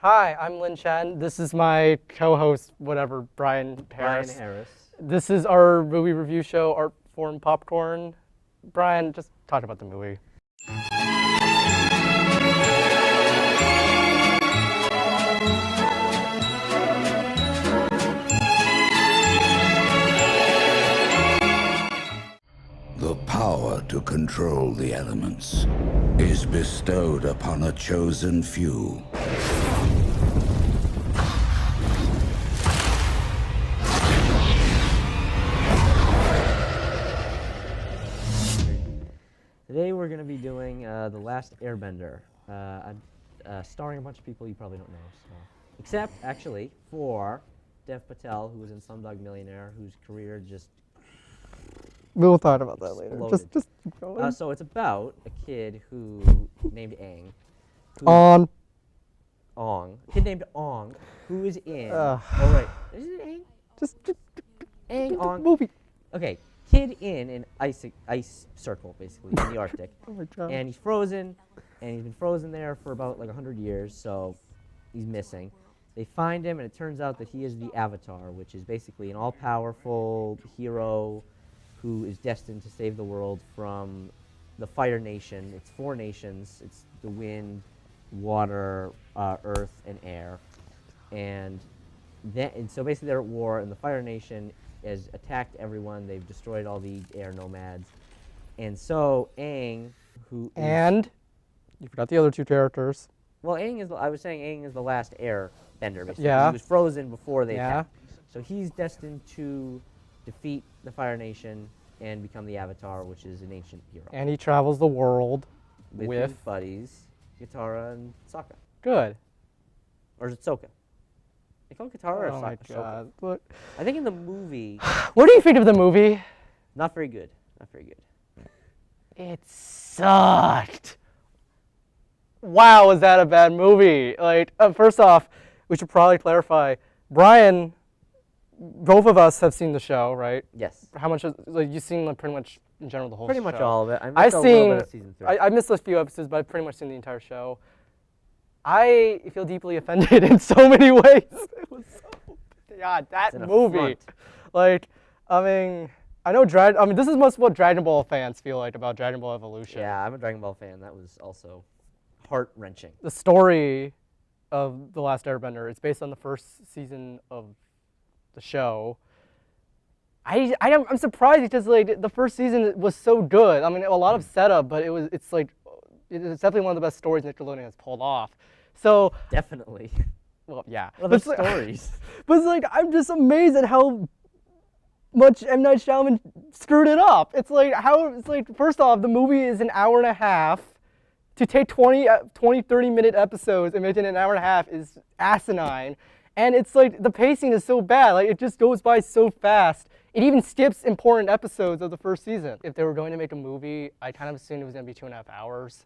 Hi, I'm Lin Chen. This is my co-host, whatever, Brian Harris. Brian Harris. This is our movie review show, Artform Popcorn. Brian, just talk about the movie. The power to control the elements is bestowed upon a chosen few. Today we're going to be doing The Last Airbender, starring a bunch of people you probably don't know. So. Except, actually, for Dev Patel, who was in Slumdog Millionaire, whose career just We'll talk about that later. exploded. Just keep going. So it's about a kid who named Aang. On. Ong. A kid named Ong, who is in... Ugh. Oh, right. Is it Aang? Just Aang, the Ong. movie. Okay. Kid in an ice circle, basically, in the Arctic. Oh my god. And he's frozen, and he's been frozen there for about like 100 years, so he's missing. They find him, and it turns out that he is the Avatar, which is basically an all-powerful hero who is destined to save the world from the Fire Nation. It's 4 nations. It's the wind, water, earth, and air. And so basically they're at war, and the Fire Nation has attacked everyone. They've destroyed all the air nomads. And so Aang, who And you forgot the other two characters. well, I was saying Aang is the last air bender, basically. Yeah. He was frozen before they Yeah. attacked. So he's destined to defeat the Fire Nation and become the Avatar, which is an ancient hero. And he travels the world With with... his buddies, Katara and Sokka. Good. Or is it Sokka? They call it Katara or Oh my Sokka? god. Look. I think in the movie, What do you think of the movie? not very good. Not very good. It sucked. Wow, was that a bad movie? Like, first off, we should probably clarify. Brian, both of us have seen the show, right? Yes. How much? Like, you've seen like, pretty much in general the whole Pretty show. much all of it. I I've missed a little bit seen. of season 3. I missed a few episodes, but I've pretty much seen the entire show. I feel deeply offended in so many ways. It was so. God, that It's an movie. affront. Like, I mean, I know I mean, this is most what Dragon Ball fans feel like about Dragon Ball Evolution. Yeah, I'm a Dragon Ball fan. That was also heart-wrenching. The story of The Last Airbender, it's based on the first season of the show. I'm surprised because like the first season was so good. I mean, a lot of setup, but it's definitely one of the best stories Nickelodeon has pulled off. So, Definitely. well, yeah. What But are the stories? But it's like I'm just amazed at how much M. Night Shyamalan screwed it up. It's like first off, the movie is an hour and a half. To take 30-minute episodes and make it an hour and a half is asinine. And it's like the pacing is so bad. Like it just goes by so fast. It even skips important episodes of the first season. If they were going to make a movie, I kind of assumed it was going to be 2.5 hours.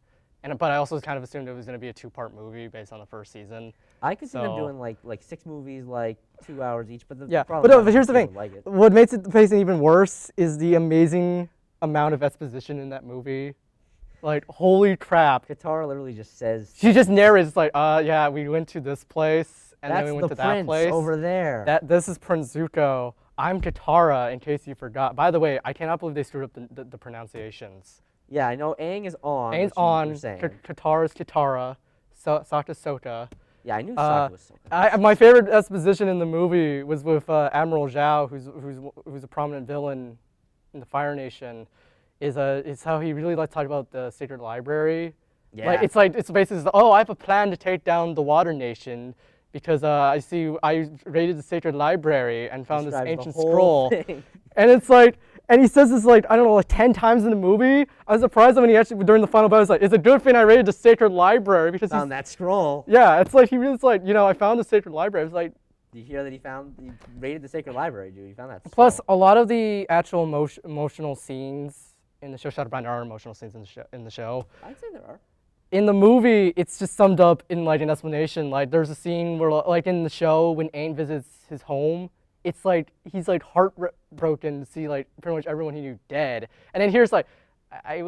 But I also kind of assumed it was going to be a 2-part movie based on the first season. I could see them So- doing like 6 movies, like 2 hours each. But the Yeah, problem but no, is but here's the people thing. like it. What makes the pacing even worse is the amazing amount of exposition in that movie. Like, holy crap. Katara literally just says, She just narrates like, yeah, we went to this place, and "That's then we went the to that prince place. over there." This is Prince Zuko. I'm Katara, in case you forgot. By the way, I cannot believe they screwed up the pronunciations. Yeah, I know Aang is on. Aang's which you on, were saying. Katara's Katara, Sokka's Sokka. Yeah, I knew Sokka was so good. My favorite exposition in the movie was with Admiral Zhao, who's a prominent villain in the Fire Nation. Is how he really likes to talk about the Sacred Library. Yeah. Like it's basically, oh, I have a plan to take down the Water Nation because I raided the Sacred Library and found this Describes the ancient whole scroll. thing. And it's like, and he says this like, I don't know, like 10 times in the movie. I was surprised when he actually, during the final battle, was like, it's a good thing I raided the Sacred Library because Found that scroll. yeah, it's like, he really is like, I found the Sacred Library. It's like, Did you hear that he raided the Sacred Library, dude? He found that scroll. plus a lot of the actual emotional scenes in the show, Shadowbind, are emotional scenes in the show. I'd say there are. In the movie, it's just summed up in like an explanation. Like there's a scene where, like in the show, when Aang visits his home, it's like he's like heartbroken to see like pretty much everyone he knew dead. And then here's like, I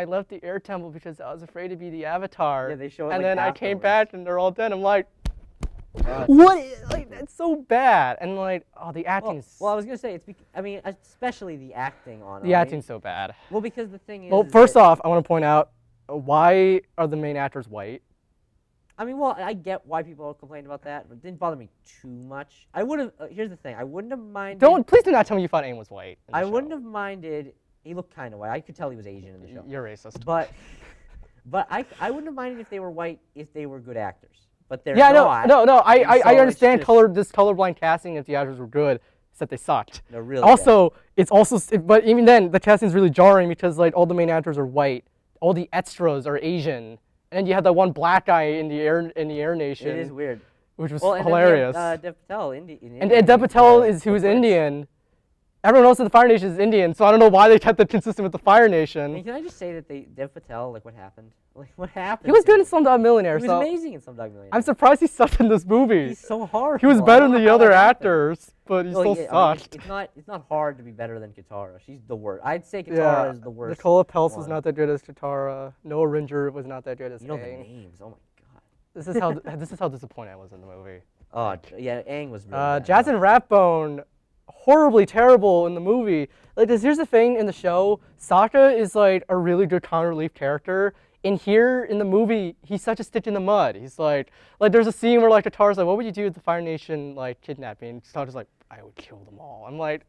left the Air Temple because I was afraid to be the Avatar. Yeah, they show it, And like, then I came afterwards. back and they're all dead. I'm like, What? Like that's so bad, and like the acting's. Well, I was gonna say I mean, especially the acting on it. The acting's so bad. Well, because the thing is. Well, first off, I want to point out why are the main actors white? I mean, well, I get why people complain about that, but it didn't bother me too much. I would have. Here's the thing: I wouldn't have minded. Please do not tell me you thought Aang was white. I wouldn't have minded. He looked kind of white. I could tell he was Asian in the show. You're racist. But I wouldn't have minded if they were white if they were good actors. But they're yeah, not. No. I so understand just, this colorblind casting if the actors were good, except they sucked. They're really also, bad. It's also, but even then, the casting's really jarring because like all the main actors are white, all the extras are Asian, and then you have that one black guy in the Air Nation. It is weird. Which was and hilarious. Then Dev Patel, Indian. And Dev Patel who's Indian. Everyone else in the Fire Nation is Indian, so I don't know why they kept it consistent with the Fire Nation. And can I just say that Dev Patel, like, what happened? Like, what happened? He was good in Slumdog Millionaire. He was amazing in Slumdog Millionaire. I'm surprised he sucked in this movie. He's so hard. He was better than the other actors, but he still sucked. I mean, it's not hard to be better than Katara. She's the worst. I'd say Katara is the worst. Nicola Peltz was not that good as Katara. Noah Ringer was not that good as Aang. You know the names. Oh my god. This is how disappointed I was in the movie. Oh yeah, Aang was really bad. Jackson Rathbone, horribly terrible in the movie. Like here's the thing in the show, Sokka is like a really good comic relief character. And here in the movie, he's such a stick in the mud. He's like there's a scene where like Katara's like, what would you do with the Fire Nation like kidnapping? And Sokka's like, I would kill them all. I'm like,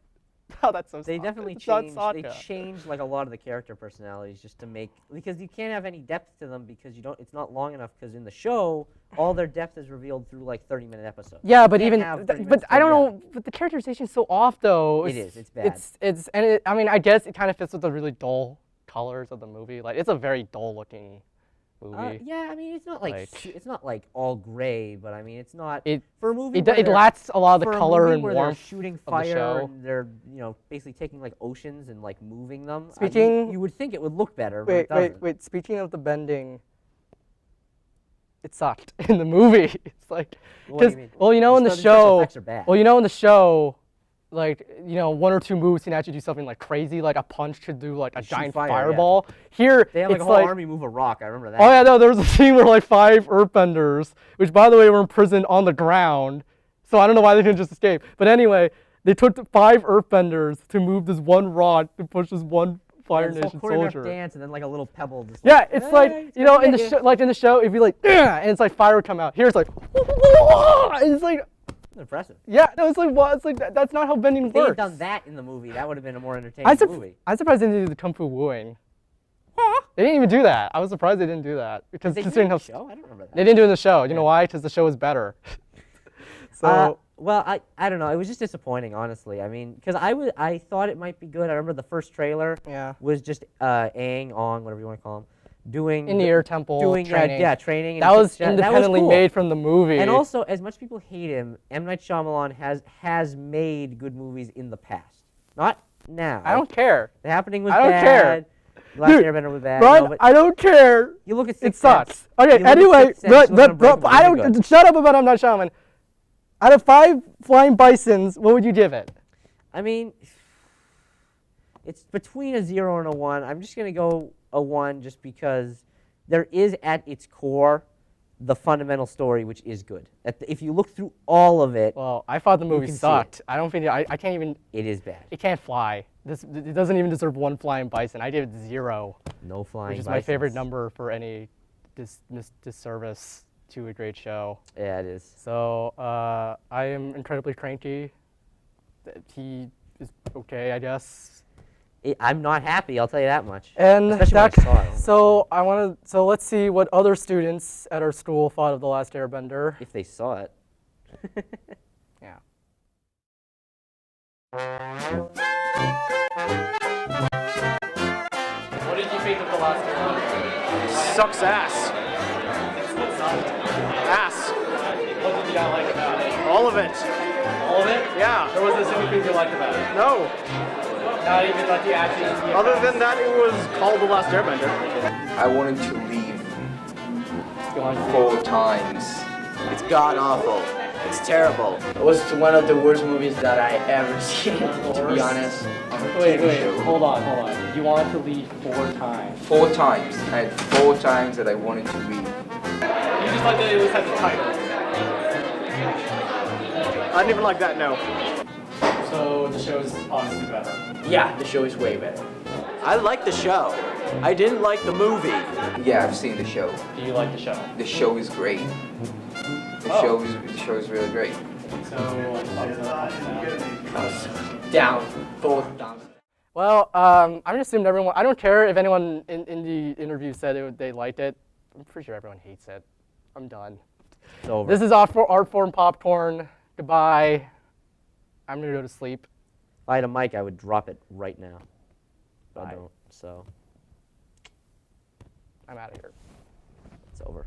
oh, that's so. They Sokka. definitely It's changed. not They Sokka. changed like a lot of the character personalities just to make because you can't have any depth to them because you don't. It's not long enough because in the show all their depth is revealed through like 30-minute episodes. Yeah, but even but I don't know. But the characterization's so off though. It's bad. I mean I guess it kind of fits with the really dull colors of the movie. Like it's a very dull looking movie. Yeah, I mean it's not it's not like all gray, but I mean it's not it for a movie. It lacks a lot of the for color a movie and where warmth they're shooting of the fire show. and they're basically taking like oceans and like moving them. Speaking, you would think it would look better, but it doesn't. Wait. Speaking of the bending, it sucked in the movie. It's like because in the show, in the show. Like, one or two moves can actually do something like crazy, like a punch could do like a giant fireball. Yeah. Here, they have like a whole army move a rock. I remember that. Oh yeah, no, there was a scene where like 5 Earthbenders, which by the way were imprisoned on the ground, so I don't know why they didn't just escape. But anyway, they took 5 Earthbenders to move this one rock to push this one Fire Nation soldier. Dance and then like a little pebble. Just yeah, it's in the show, it'd be like, and it's like fire would come out. Here it's like, and it's like. Impressive. Yeah, no, it's like that's not how bending works. If they had done that in the movie, that would have been a more entertaining movie. I'm surprised they didn't do the Kung Fu Wooing. They didn't even do that. I was surprised they didn't do that because considering how show, I don't remember that. They didn't do it in the show. You know why? Because the show was better. So well, I don't know. It was just disappointing, honestly. I mean, because I thought it might be good. I remember the first trailer was just Aang on whatever you want to call him. Doing in the air temple training. Training. That was independently made from the movie. And also, as much people hate him, M. Night Shyamalan has made good movies in the past. Not now. I don't care. The Happening was bad. I don't care. The Last Airbender was bad. Right? No, I don't care. You look at It sucks. Okay. Anyway, I don't. Shut up about M. Night Shyamalan. Out of 5 flying bisons, what would you give it? I mean, it's between a 0 and a 1. I'm just gonna go a 1 just because there is at its core the fundamental story, which is good. If you look through all of it, well, I thought the movie sucked. I don't think I can't even. It is bad. It can't fly. It doesn't even deserve 1 flying bison. I gave it 0. No flying. Which is my favorite number for any disservice to a great show. Yeah, it is. So I am incredibly cranky. He is okay, I guess. I'm not happy, I'll tell you that much. And especially when I saw it. So let's see what other students at our school thought of The Last Airbender. If they saw it. Yeah. What did you think of The Last Airbender? Sucks ass. Ass. What did you not like about it? All of it. All of it? Yeah. There wasn't a single thing you liked about it? No. Not even like the action? Other than that, it was called The Last Airbender. I wanted to leave 4 times. It's god awful. It's terrible. It was one of the worst movies that I ever seen, to be honest. Wait, hold on. You wanted to leave 4 times. 4 times. I had 4 times that I wanted to leave. You just like that it was at the title. I didn't even like that, no. So the show is honestly better. Yeah, the show is way better. I like the show. I didn't like the movie. Yeah, I've seen the show. Do you like the show? The show is great. The show is really great. So thumbs up. Down, both down. Well, I'm just assuming everyone. I don't care if anyone in the interview said they liked it. I'm pretty sure everyone hates it. I'm done. It's over. This is Artform Popcorn. Goodbye. I'm gonna go to sleep. If I had a mic, I would drop it right now. But I Bye. don't, so I'm out of here. it's over.